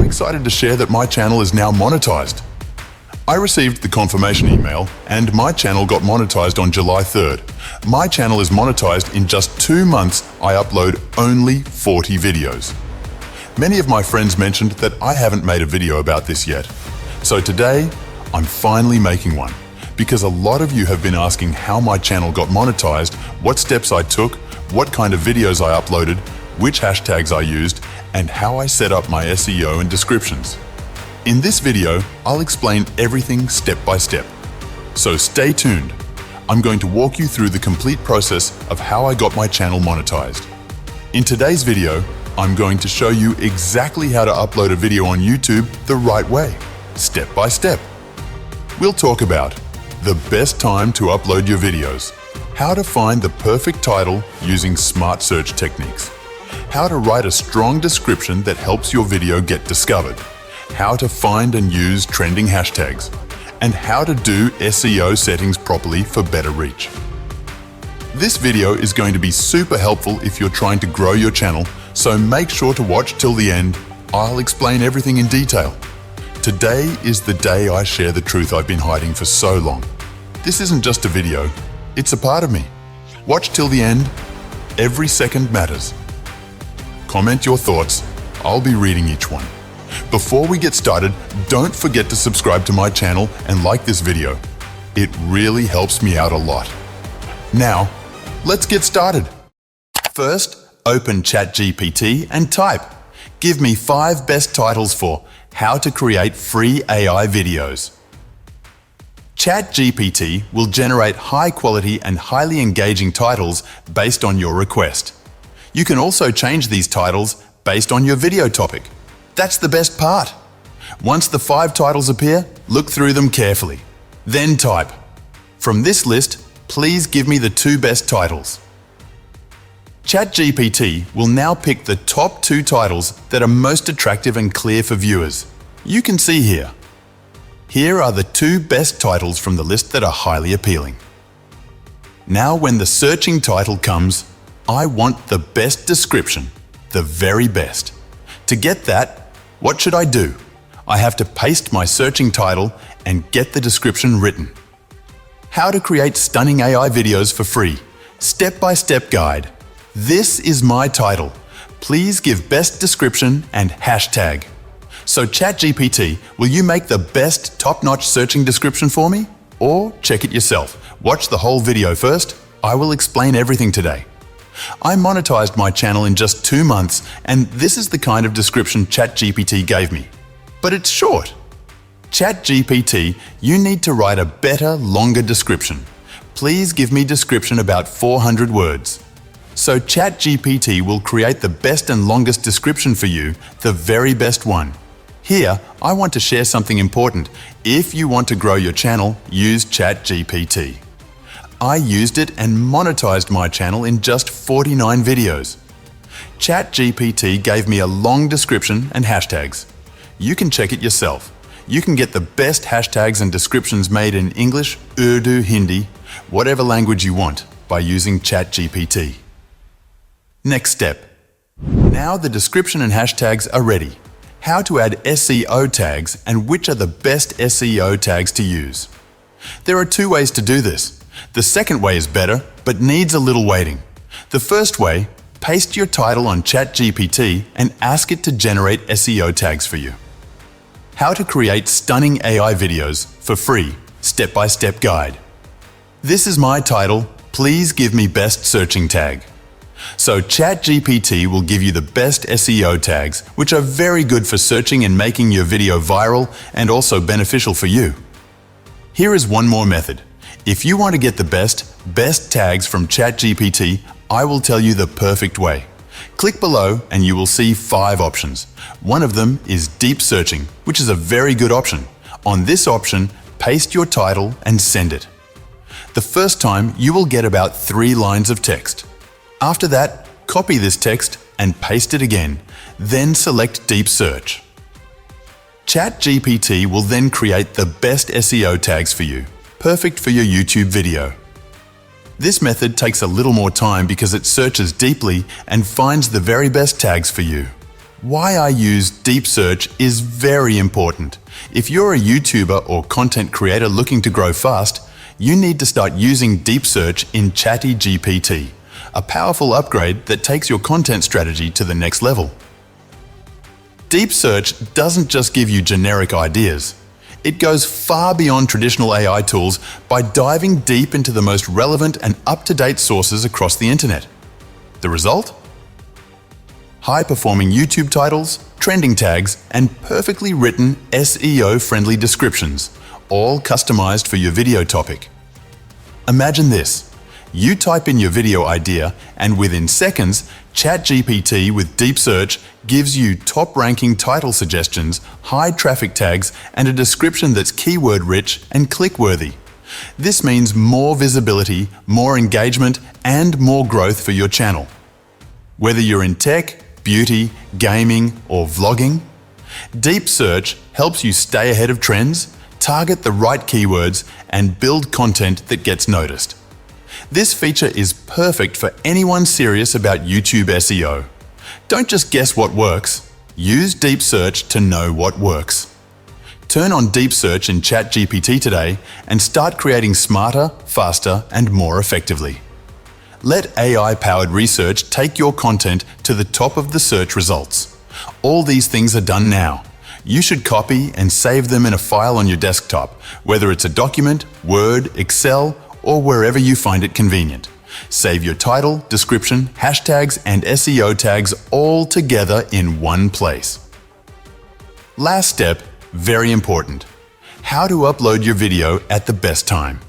excited to share that my channel is now monetized. I received the confirmation email and my channel got monetized on July 3rd. My channel is monetized in just 2 months. I upload only 40 videos. Many of my friends mentioned that I haven't made a video about this yet. So today, I'm finally making one, because a lot of you have been asking how my channel got monetized, what steps I took, what kind of videos I uploaded, which hashtags I used, and how I set up my SEO and descriptions. In this video, I'll explain everything step by step. So stay tuned. I'm going to walk you through the complete process of how I got my channel monetized. In today's video, I'm going to show you exactly how to upload a video on YouTube the right way, step by step. We'll talk about the best time to upload your videos, how to find the perfect title using smart search techniques, how to write a strong description that helps your video get discovered, how to find and use trending hashtags, and how to do SEO settings properly for better reach. This video is going to be super helpful if you're trying to grow your channel, so make sure to watch till the end. I'll explain everything in detail. Today is the day I share the truth I've been hiding for so long. This isn't just a video, it's a part of me. Watch till the end. Every second matters. Comment your thoughts. I'll be reading each one. Before we get started, don't forget to subscribe to my channel and like this video. It really helps me out a lot. Now, let's get started. First, open ChatGPT and type, "Give me 5 best titles for how to create free AI videos." ChatGPT will generate high-quality and highly engaging titles based on your request. You can also change these titles based on your video topic. That's the best part. Once the 5 titles appear, look through them carefully. Then type, "From this list, please give me the 2 best titles." ChatGPT will now pick the top 2 titles that are most attractive and clear for viewers. You can see here. Here are the 2 best titles from the list that are highly appealing. Now when the searching title comes, I want the best description, the very best. To get that, what should I do? I have to paste my searching title and get the description written. How to create stunning AI videos for free. Step-by-step guide. This is my title. Please give best description and hashtag. So ChatGPT, will you make the best top-notch searching description for me? Or check it yourself. Watch the whole video first. I will explain everything today. I monetized my channel in just 2 months, and this is the kind of description ChatGPT gave me. But it's short. ChatGPT, you need to write a better, longer description. Please give me description about 400 words. So ChatGPT will create the best and longest description for you, the very best one. Here, I want to share something important. If you want to grow your channel, use ChatGPT. I used it and monetized my channel in just 49 videos. ChatGPT gave me a long description and hashtags. You can check it yourself. You can get the best hashtags and descriptions made in English, Urdu, Hindi, whatever language you want, by using ChatGPT. Next step. Now the description and hashtags are ready. How to add SEO tags and which are the best SEO tags to use. There are 2 ways to do this. The second way is better, but needs a little waiting. The first way, paste your title on ChatGPT and ask it to generate SEO tags for you. How to create stunning AI videos for free, step-by-step guide. This is my title, please give me best searching tag. So ChatGPT will give you the best SEO tags, which are very good for searching and making your video viral and also beneficial for you. Here is one more method. If you want to get the best tags from ChatGPT, I will tell you the perfect way. Click below and you will see 5 options. One of them is deep searching, which is a very good option. On this option, paste your title and send it. The first time, you will get about 3 lines of text. After that, copy this text and paste it again. Then select deep search. ChatGPT will then create the best SEO tags for you, perfect for your YouTube video. This method takes a little more time because it searches deeply and finds the very best tags for you. Why I use deep search is very important. If you're a YouTuber or content creator looking to grow fast, you need to start using deep search in ChatGPT, a powerful upgrade that takes your content strategy to the next level. Deep search doesn't just give you generic ideas. It goes far beyond traditional AI tools by diving deep into the most relevant and up-to-date sources across the internet. The result? High-performing YouTube titles, trending tags, and perfectly written SEO-friendly descriptions, all customized for your video topic. Imagine this. You type in your video idea, and within seconds, ChatGPT with deep search gives you top-ranking title suggestions, high traffic tags, and a description that's keyword-rich and click-worthy. This means more visibility, more engagement, and more growth for your channel. Whether you're in tech, beauty, gaming, or vlogging, deep search helps you stay ahead of trends, target the right keywords, and build content that gets noticed. This feature is perfect for anyone serious about YouTube SEO. Don't just guess what works. Use deep search to know what works. Turn on deep search in ChatGPT today and start creating smarter, faster, and more effectively. Let AI-powered research take your content to the top of the search results. All these things are done now. You should copy and save them in a file on your desktop, whether it's a document, Word, Excel, or wherever you find it convenient. Save your title, description, hashtags, and SEO tags all together in one place. Last step, very important. How to upload your video at the best time.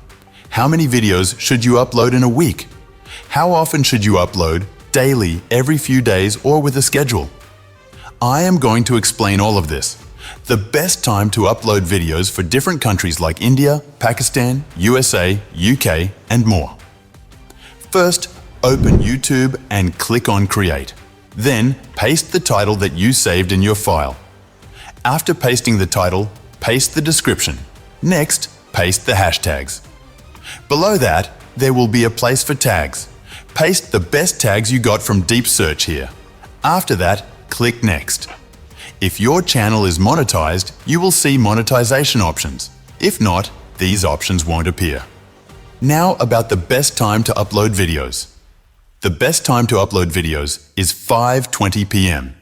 How many videos should you upload in a week? How often should you upload? Daily, every few days, or with a schedule? I am going to explain all of this. The best time to upload videos for different countries like India, Pakistan, USA, UK, and more. First, open YouTube and click on Create. Then, paste the title that you saved in your file. After pasting the title, paste the description. Next, paste the hashtags. Below that, there will be a place for tags. Paste the best tags you got from deep search here. After that, click Next. If your channel is monetized, you will see monetization options. If not, these options won't appear. Now about the best time to upload videos. The best time to upload videos is 5:20 p.m.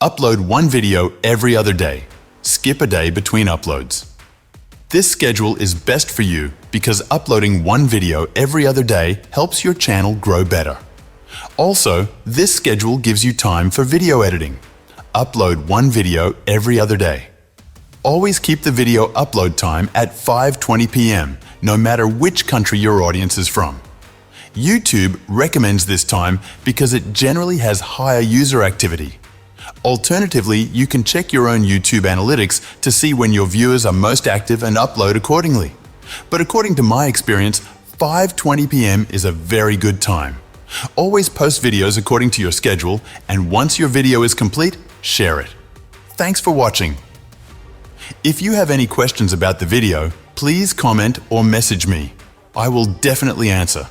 Upload one video every other day. Skip a day between uploads. This schedule is best for you because uploading one video every other day helps your channel grow better. Also, this schedule gives you time for video editing. Upload one video every other day. Always keep the video upload time at 5:20 p.m., no matter which country your audience is from. YouTube recommends this time because it generally has higher user activity. Alternatively, you can check your own YouTube analytics to see when your viewers are most active and upload accordingly. But according to my experience, 5:20 p.m. is a very good time. Always post videos according to your schedule, and once your video is complete, share it. Thanks for watching. If you have any questions about the video, please comment or message me. I will definitely answer.